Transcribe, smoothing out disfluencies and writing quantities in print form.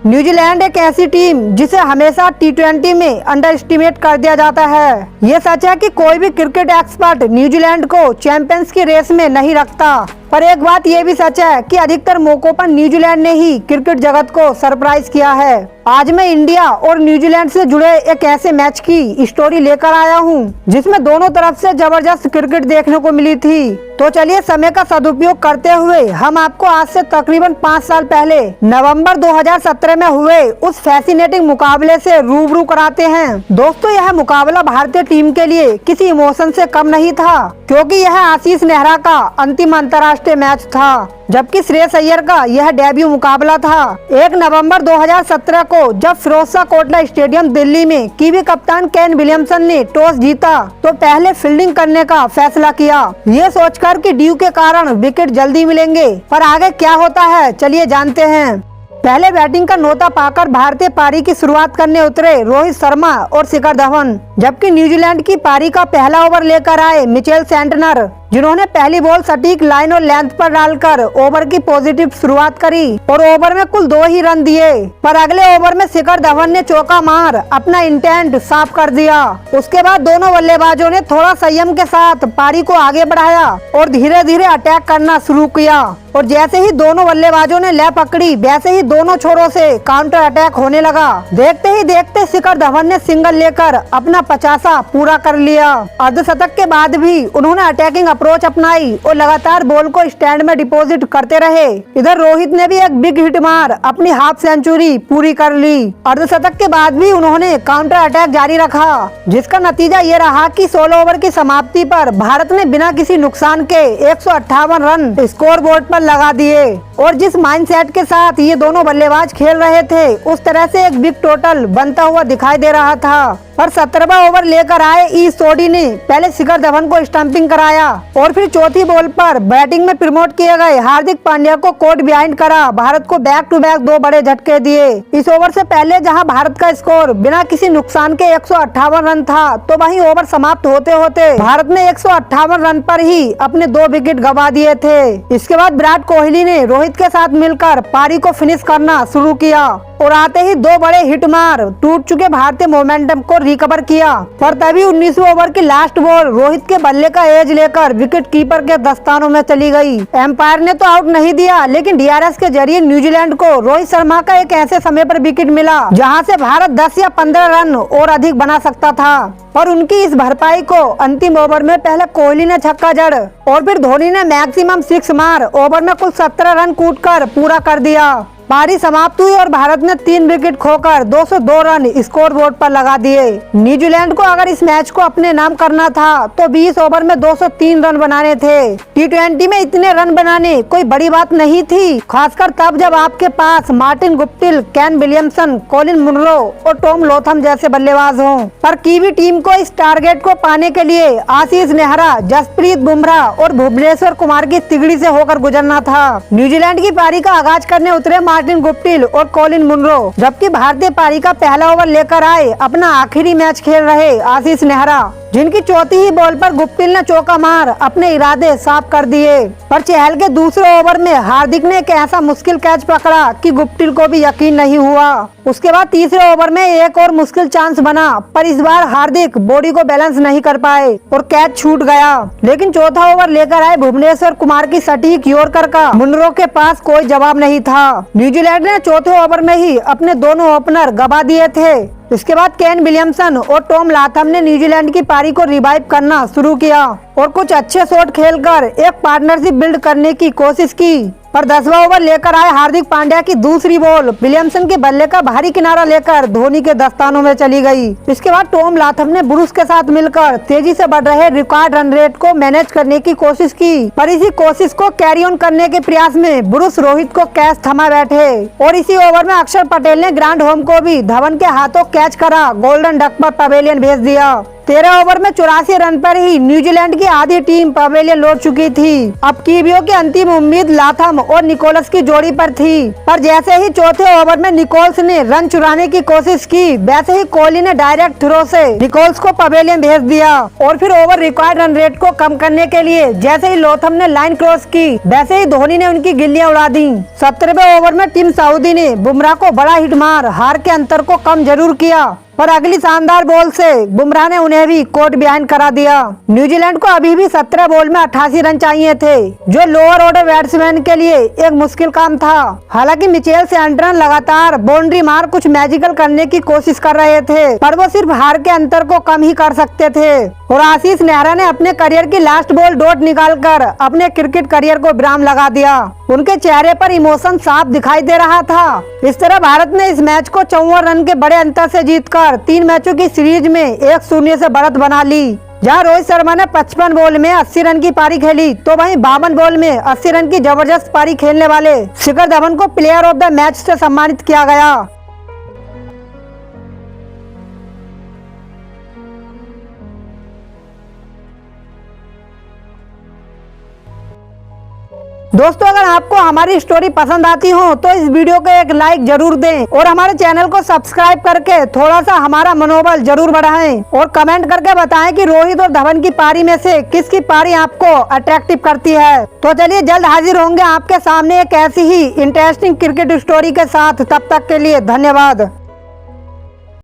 New Zealand एक ऐसी team जिसे हमेशा टी20 में अंडर एस्टिमेट कर दिया जाता है। ये सच है कि कोई भी क्रिकेट एक्सपर्ट न्यूजीलैंड को चैंपियंस की रेस में नहीं रखता, पर एक बात ये भी सच है कि अधिकतर मौकों पर न्यूजीलैंड ने ही क्रिकेट जगत को सरप्राइज किया है। आज मैं इंडिया और न्यूजीलैंड से जुड़े एक ऐसे मैच की स्टोरी लेकर आया हूँ जिसमें दोनों तरफ से जबरदस्त क्रिकेट देखने को मिली थी। तो चलिए समय का सदुपयोग करते हुए हम आपको आज से तकरीबन 5 साल पहले नवंबर 2017 में हुए उस फैसिनेटिंग मुकाबले से रूबरू कराते हैं। दोस्तों, यह मुकाबला भारतीय टीम के लिए किसी इमोशन से कम नहीं था, क्योंकि यह आशीष नेहरा का अंतिम अंतर्राष्ट्रीय मैच था, जबकि श्रेयस अय्यर का यह डेब्यू मुकाबला था। 1 नवंबर 2017 को जब फिरोजशाह कोटला स्टेडियम दिल्ली में कीवी कप्तान केन विलियमसन ने टॉस जीता तो पहले फील्डिंग करने का फैसला किया, ये सोचकर कि ड्यू के कारण विकेट जल्दी मिलेंगे। पर आगे क्या होता है, चलिए जानते हैं। पहले बैटिंग का न्योता पाकर भारतीय पारी की शुरुआत करने उतरे रोहित शर्मा और शिखर धवन, जबकि न्यूजीलैंड की पारी का पहला ओवर लेकर आए मिचेल सेंटनर, जिन्होंने पहली बॉल सटीक लाइन और लेंथ पर डालकर ओवर की पॉजिटिव शुरुआत करी और ओवर में कुल 2 ही रन दिए। पर अगले ओवर में शिखर धवन ने चौका मार अपना इंटेंट साफ कर दिया। उसके बाद दोनों बल्लेबाजों ने थोड़ा संयम के साथ पारी को आगे बढ़ाया और धीरे धीरे अटैक करना शुरू किया, और जैसे ही दोनों बल्लेबाजों ने लय पकड़ी वैसे ही दोनों छोरों से काउंटर अटैक होने लगा। देखते ही देखते शिखर धवन ने सिंगल लेकर अपना 50 पूरा कर लिया। अर्धशतक के बाद भी उन्होंने अटैकिंग अप्रोच अपनाई और लगातार बॉल को स्टैंड में डिपॉजिट करते रहे। इधर रोहित ने भी एक बिग हिट मार अपनी हाफ सेंचुरी पूरी कर ली। अर्धशतक के बाद भी उन्होंने काउंटर अटैक जारी रखा, जिसका नतीजा ये रहा कि 16 ओवर की समाप्ति पर भारत ने बिना किसी नुकसान के 158 रन स्कोर बोर्ड पर लगा दिए। और जिस माइंडसेट के साथ ये दोनों बल्लेबाज खेल रहे थे उस तरह से एक बिग टोटल बनता हुआ दिखाई दे रहा था। पर 17वां ओवर लेकर आए ई सोडी ने पहले शिखर धवन को स्टंपिंग कराया और फिर चौथी बॉल पर बैटिंग में प्रमोट किए गए हार्दिक पांड्या को कोर्ट बिहाइंड करा भारत को बैक टू बैक 2 बड़े झटके दिए। इस ओवर से पहले जहां भारत का स्कोर बिना किसी नुकसान के 158 रन था, तो वहीं ओवर समाप्त होते होते भारत ने 158 रन पर ही अपने 2 विकेट गंवा दिए थे। इसके बाद विराट कोहली ने रोहित के साथ मिलकर पारी को फिनिश करना शुरू किया और आते ही 2 बड़े हिट मार टूट चुके भारतीय मोमेंटम को रिकवर किया। पर तभी 19वें ओवर की लास्ट बॉल रोहित के बल्ले का एज लेकर विकेट कीपर के दस्तानों में चली गई। एम्पायर ने तो आउट नहीं दिया, लेकिन डीआरएस के जरिए न्यूजीलैंड को रोहित शर्मा का एक ऐसे समय पर विकेट मिला जहां से भारत 10 या 15 रन और अधिक बना सकता था। और उनकी इस भरपाई को अंतिम ओवर में पहले कोहली ने छक्का जड़ और फिर धोनी ने मैक्सिमम 6 मार ओवर में कुल 17 रन कूटकर पूरा कर दिया। पारी समाप्त हुई और भारत ने 3 विकेट खोकर 202 रन स्कोर बोर्ड पर लगा दिए। न्यूजीलैंड को अगर इस मैच को अपने नाम करना था तो 20 ओवर में 203 रन बनाने थे। टी20 में इतने रन बनाने कोई बड़ी बात नहीं थी, खासकर तब जब आपके पास Martin Guptill, Kane Williamson, Colin Munro और टॉम लॉथम जैसे बल्लेबाज हों। पर कीवी टीम को इस टारगेट को पाने के लिए आशीष नेहरा, जसप्रीत बुमराह और भुवनेश्वर कुमार की तिगड़ी से होकर गुजरना था। न्यूजीलैंड की पारी का आगाज करने उतरे मार्टिन गुप्टिल और कॉलिन मुनरो, जबकि भारतीय पारी का पहला ओवर लेकर आए अपना आखिरी मैच खेल रहे आशीष नेहरा, जिनकी चौथी ही बॉल पर गुप्टिल ने चौका मार अपने इरादे साफ कर दिए। पर चहल के दूसरे ओवर में हार्दिक ने एक ऐसा मुश्किल कैच पकड़ा कि गुप्टिल को भी यकीन नहीं हुआ। उसके बाद तीसरे ओवर में एक और मुश्किल चांस बना, पर इस बार हार्दिक बॉडी को बैलेंस नहीं कर पाए और कैच छूट गया। लेकिन चौथा ओवर लेकर आए भुवनेश्वर कुमार की सटीक यॉर्कर का मुनरो के पास कोई जवाब नहीं था। न्यूजीलैंड ने चौथे ओवर में ही अपने दोनों ओपनर गंवा दिए थे। इसके बाद केन विलियमसन और टॉम लाथम ने न्यूजीलैंड की पारी को रिवाइव करना शुरू किया और कुछ अच्छे शॉट खेलकर एक पार्टनरशिप बिल्ड करने की कोशिश की। पर 10वां ओवर लेकर आए हार्दिक पांड्या की दूसरी बॉल विलियमसन के बल्ले का भारी किनारा लेकर धोनी के दस्तानों में चली गई। इसके बाद टॉम लाथम ने ब्रूस के साथ मिलकर तेजी से बढ़ रहे रिकॉर्ड रन रेट को मैनेज करने की कोशिश की, पर इसी कोशिश को कैरी ऑन करने के प्रयास में ब्रूस रोहित को कैच थमा बैठे और इसी ओवर में अक्षर पटेल ने ग्रांड होम को भी धवन के हाथों कैच करा गोल्डन डक पर पवेलियन भेज दिया। 13 ओवर में 84 रन पर ही न्यूजीलैंड की आधी टीम पवेलियन लौट चुकी थी। अब कीवियो की अंतिम उम्मीद लाथम और निकोलस की जोड़ी पर थी, पर जैसे ही चौथे ओवर में निकोल्स ने रन चुराने की कोशिश की, वैसे ही कोहली ने डायरेक्ट थ्रो से निकोल्स को पवेलियन भेज दिया और फिर ओवर रिक्वायर्ड रन रेट को कम करने के लिए जैसे ही लाथम ने लाइन क्रॉस की, वैसे ही धोनी ने उनकी गिल्लियां उड़ा दी। 17वें ओवर में टीम सऊदी ने बुमराह को बड़ा हिट मार हार के अंतर को कम जरूर किया, पर अगली शानदार बॉल से बुमराह ने उन्हें भी कोर्ट बिहाइंड करा दिया। न्यूजीलैंड को अभी भी 17 बॉल में 88 रन चाहिए थे, जो लोअर ऑर्डर बैट्समैन के लिए एक मुश्किल काम था। हालांकि मिचेल सैंटनर लगातार बाउंड्री मार कुछ मैजिकल करने की कोशिश कर रहे थे, पर वो सिर्फ हार के अंतर को कम ही कर सकते थे। और आशीष नेहरा ने अपने करियर की लास्ट बॉल डॉट निकालकर अपने क्रिकेट करियर को विराम लगा दिया। उनके चेहरे पर इमोशन साफ दिखाई दे रहा था। इस तरह भारत ने इस मैच को 54 रन के बड़े अंतर से जीतकर 3 मैचों की सीरीज में 1-0 से बढ़त बना ली। जहां रोहित शर्मा ने 55 बॉल में 80 रन की पारी खेली, तो वहीं 52 बॉल में 80 रन की जबरदस्त पारी खेलने वाले शिखर धवन को प्लेयर ऑफ द मैच से सम्मानित किया गया। दोस्तों, अगर आपको हमारी स्टोरी पसंद आती हो तो इस वीडियो को एक लाइक जरूर दें और हमारे चैनल को सब्सक्राइब करके थोड़ा सा हमारा मनोबल जरूर बढ़ाएं और कमेंट करके बताएं कि रोहित और धवन की पारी में से किसकी पारी आपको अट्रैक्टिव करती है। तो चलिए जल्द हाजिर होंगे आपके सामने एक ऐसी ही इंटरेस्टिंग क्रिकेट स्टोरी के साथ। तब तक के लिए धन्यवाद।